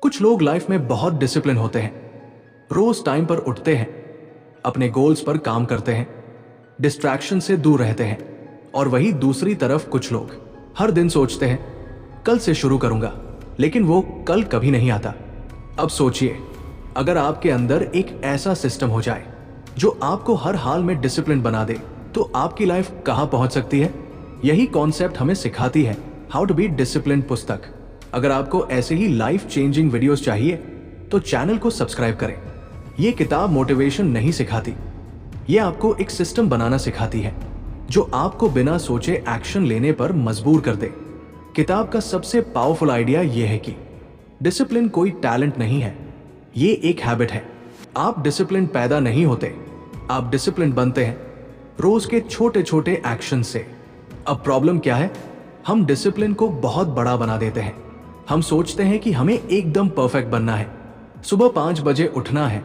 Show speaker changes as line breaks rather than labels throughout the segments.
कुछ लोग लाइफ में बहुत डिसिप्लिन होते हैं, रोज टाइम पर उठते हैं, अपने गोल्स पर काम करते हैं, डिस्ट्रैक्शन से दूर रहते हैं। और वही दूसरी तरफ कुछ लोग हर दिन सोचते हैं कल से शुरू करूंगा, लेकिन वो कल कभी नहीं आता। अब सोचिए, अगर आपके अंदर एक ऐसा सिस्टम हो जाए जो आपको हर हाल में डिसिप्लिन बना दे, तो आपकी लाइफ कहां पहुंच सकती है। यही कॉन्सेप्ट हमें सिखाती है हाउ टू बी डिसिप्लिन पुस्तक। अगर आपको ऐसे ही लाइफ चेंजिंग वीडियोस चाहिए तो चैनल को सब्सक्राइब करें। ये किताब मोटिवेशन नहीं सिखाती, ये आपको एक सिस्टम बनाना सिखाती है जो आपको बिना सोचे एक्शन लेने पर मजबूर कर दे। किताब का सबसे पावरफुल आइडिया यह है कि डिसिप्लिन कोई टैलेंट नहीं है, ये एक हैबिट है। आप डिसिप्लिन पैदा नहीं होते, आप डिसिप्लिन बनते हैं रोज के छोटे छोटे एक्शन से। अब प्रॉब्लम क्या है, हम डिसिप्लिन को बहुत बड़ा बना देते हैं। हम सोचते हैं कि हमें एकदम परफेक्ट बनना है, सुबह 5 बजे उठना है,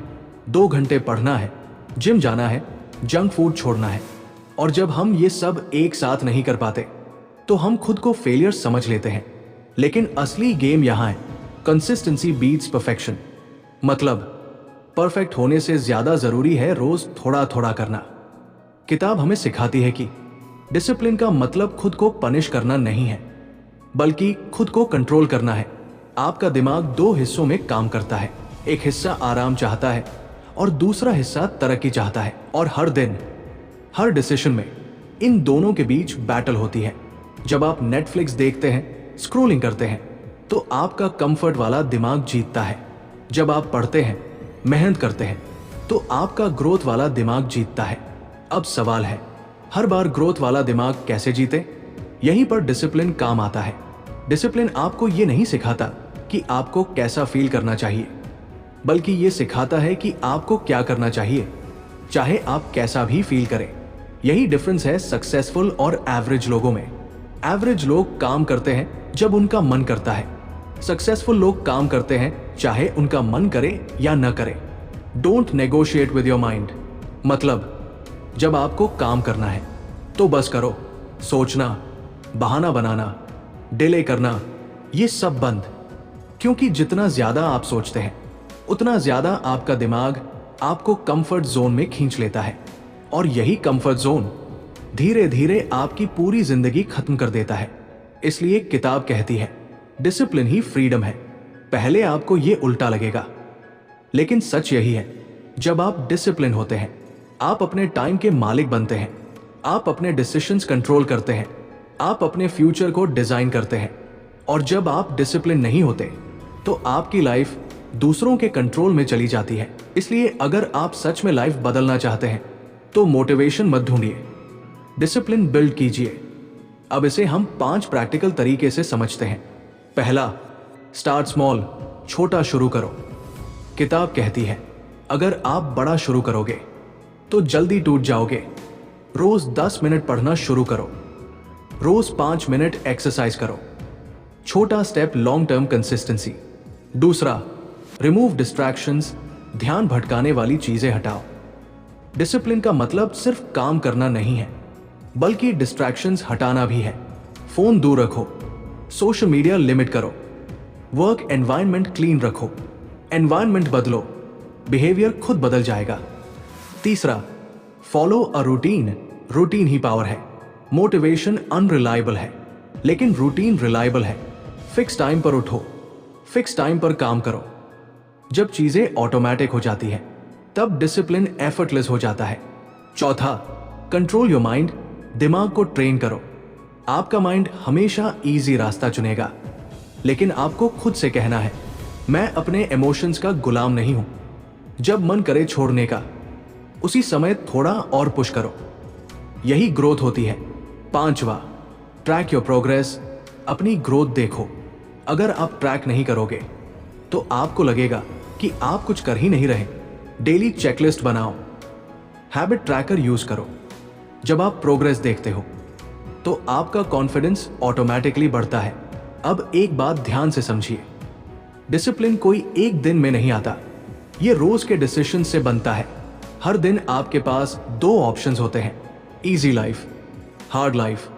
2 घंटे पढ़ना है, जिम जाना है, जंक फूड छोड़ना है। और जब हम ये सब एक साथ नहीं कर पाते तो हम खुद को फेलियर समझ लेते हैं। लेकिन असली गेम यहां है कंसिस्टेंसी बीट्स परफेक्शन। मतलब परफेक्ट होने से ज्यादा जरूरी है रोज थोड़ा थोड़ा करना। किताब हमें सिखाती है कि डिसिप्लिन का मतलब खुद को पनिश करना नहीं है, बल्कि खुद को कंट्रोल करना है। आपका दिमाग 2 हिस्सों में काम करता है, एक हिस्सा आराम चाहता है और दूसरा हिस्सा तरक्की चाहता है। और हर दिन हर डिसीजन में इन दोनों के बीच बैटल होती है। जब आप नेटफ्लिक्स देखते हैं, स्क्रॉलिंग करते हैं, तो आपका कंफर्ट वाला दिमाग जीतता है। जब आप पढ़ते हैं, मेहनत करते हैं, तो आपका ग्रोथ वाला दिमाग जीतता है। अब सवाल है, हर बार ग्रोथ वाला दिमाग कैसे जीते? यहीं पर डिसिप्लिन काम आता है। डिसिप्लिन आपको ये नहीं सिखाता कि आपको कैसा फील करना चाहिए, बल्कि ये सिखाता है कि आपको क्या करना चाहिए, चाहे आप कैसा भी फील करें। यही डिफरेंस है सक्सेसफुल और एवरेज लोगों में। एवरेज लोग काम करते हैं जब उनका मन करता है, सक्सेसफुल लोग काम करते हैं चाहे उनका मन करे या न करे। Don't negotiate with your mind. मतलब जब आपको काम करना है तो बस करो। सोचना, बहाना बनाना, डिले करना, ये सब बंद। क्योंकि जितना ज्यादा आप सोचते हैं उतना ज्यादा आपका दिमाग आपको कंफर्ट जोन में खींच लेता है। और यही कंफर्ट जोन धीरे धीरे आपकी पूरी जिंदगी खत्म कर देता है। इसलिए किताब कहती है डिसिप्लिन ही फ्रीडम है। पहले आपको ये उल्टा लगेगा, लेकिन सच यही है, जब आप डिसिप्लिन होते हैं आप अपने टाइम के मालिक बनते हैं, आप अपने डिसीजंस कंट्रोल करते हैं, आप अपने फ्यूचर को डिजाइन करते हैं। और जब आप डिसिप्लिन नहीं होते तो आपकी लाइफ दूसरों के कंट्रोल में चली जाती है। इसलिए अगर आप सच में लाइफ बदलना चाहते हैं तो मोटिवेशन मत ढूंढिए, डिसिप्लिन बिल्ड कीजिए। अब इसे हम 5 प्रैक्टिकल तरीके से समझते हैं। पहला, स्टार्ट स्मॉल, छोटा शुरू करो। किताब कहती है अगर आप बड़ा शुरू करोगे तो जल्दी टूट जाओगे। रोज 10 मिनट पढ़ना शुरू करो, रोज 5 मिनट एक्सरसाइज करो। छोटा स्टेप, लॉन्ग टर्म कंसिस्टेंसी। दूसरा, रिमूव डिस्ट्रैक्शंस, ध्यान भटकाने वाली चीजें हटाओ। डिसिप्लिन का मतलब सिर्फ काम करना नहीं है, बल्कि डिस्ट्रैक्शंस हटाना भी है। फोन दूर रखो, सोशल मीडिया लिमिट करो, वर्क एनवायरनमेंट क्लीन रखो। एनवायरनमेंट बदलो, बिहेवियर खुद बदल जाएगा। तीसरा, follow a routine. Routine he power है। मोटिवेशन अनरिलायबल है, लेकिन रूटीन रिलायबल है। फिक्स टाइम पर उठो, फिक्स टाइम पर काम करो। जब चीजें ऑटोमेटिक हो जाती है तब डिसिप्लिन एफर्टलेस हो जाता है। चौथा, कंट्रोल योर माइंड। दिमाग को ट्रेन करो। आपका माइंड हमेशा इजी रास्ता चुनेगा, लेकिन आपको खुद से कहना है मैं अपने इमोशंस का गुलाम नहीं हूं। जब मन करे छोड़ने का, उसी समय थोड़ा और पुश करो। यही ग्रोथ होती है। पांचवा, ट्रैक योर प्रोग्रेस। अपनी ग्रोथ देखो। अगर आप ट्रैक नहीं करोगे तो आपको लगेगा कि आप कुछ कर ही नहीं रहे। डेली चेकलिस्ट बनाओ, हैबिट ट्रैकर यूज करो। जब आप प्रोग्रेस देखते हो तो आपका कॉन्फिडेंस ऑटोमेटिकली बढ़ता है। अब एक बात ध्यान से समझिए, डिसिप्लिन कोई एक दिन में नहीं आता, ये रोज के डिसीजन से बनता है। हर दिन आपके पास 2 ऑप्शंस होते हैं, इजी लाइफ, हार्ड लाइफ।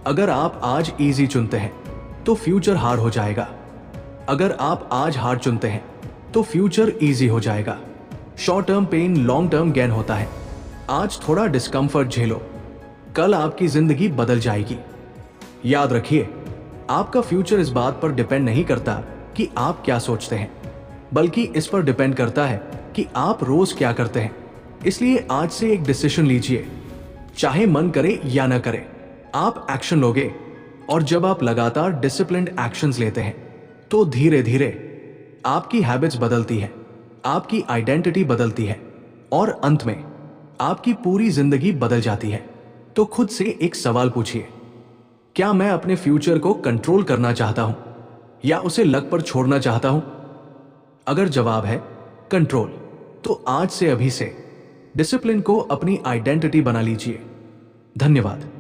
अगर आप आज इजी चुनते हैं तो फ्यूचर हार्ड हो जाएगा। अगर आप आज हार चुनते हैं तो फ्यूचर इजी हो जाएगा। Short term pain long term gain होता है। आज थोड़ा डिस्कंफर्ट झेलो, कल आपकी जिंदगी बदल जाएगी। याद रखिए, आपका फ्यूचर इस बात पर डिपेंड नहीं करता कि आप क्या सोचते हैं, बल्कि इस पर डिपेंड करता है कि आप रोज क्या करते हैं। इसलिए आज से एक डिसीजन लीजिए, चाहे मन करे या ना करे, आप एक्शन लोगे। और जब आप लगातार डिसिप्लिन्ड एक्शंस लेते हैं तो धीरे धीरे आपकी हैबिट्स बदलती हैं, आपकी आइडेंटिटी बदलती है और अंत में आपकी पूरी जिंदगी बदल जाती है। तो खुद से एक सवाल पूछिए, क्या मैं अपने फ्यूचर को कंट्रोल करना चाहता हूं या उसे लक पर छोड़ना चाहता हूं? अगर जवाब है कंट्रोल, तो आज से अभी से डिसिप्लिन को अपनी आइडेंटिटी बना लीजिए। धन्यवाद।